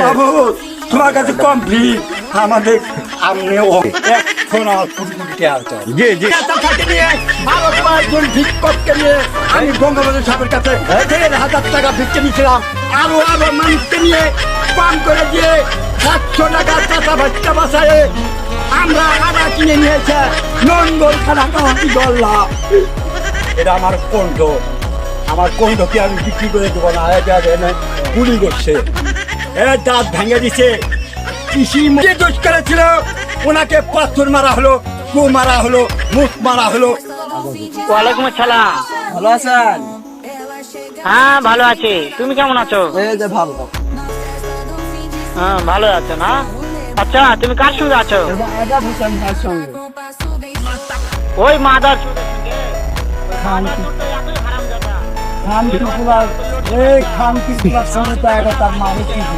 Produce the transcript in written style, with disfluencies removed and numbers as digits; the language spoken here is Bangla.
বাবু তোমার কাছে কমপ্লিট আমাদের আমনে ও এখন আমার কোটি কোটি টাকা চাই। জি জি টাকাকে নিয়ে আরো কয়েকজন ভিক্ষককে নিয়ে আমি বঙ্গবন্ধু সাহেবের কাছে ১,৫০০ টাকা ভিক্ষে নিয়েছিলাম। আরো মানুষকে নিয়ে কম করে দিয়ে ৭০০ টাকা টাকা বাচ্চা বাসায় আমরা আদা কিনে নিয়েছে নঙ্গল খানা কামাতি গল্লা। এটা আমার কণ্ঠ, আমার কণ্ঠকে আমি বিক্রি করে দেবো না। গুলি করছে, দাঁত ভেঙে দিছে। কৃষি দোষ করেছিল, ওনাকে পাথর মারা হলো, কু মারা হলো, মুখ মারা হলো। ওয়ালাইকুম আসসালাম। ভালো আছেন? হ্যাঁ ভালো আছি, তুমি কেমন আছো? এই যে ভালো। হ্যাঁ ভালো আছো না? আচ্ছা তুমি কার সঙ্গে আছো? এটা ভূষণ ভাইয়ের সঙ্গে। ওই মাদার খান কি খান কি সঙ্গে তো একটা তার মানে কি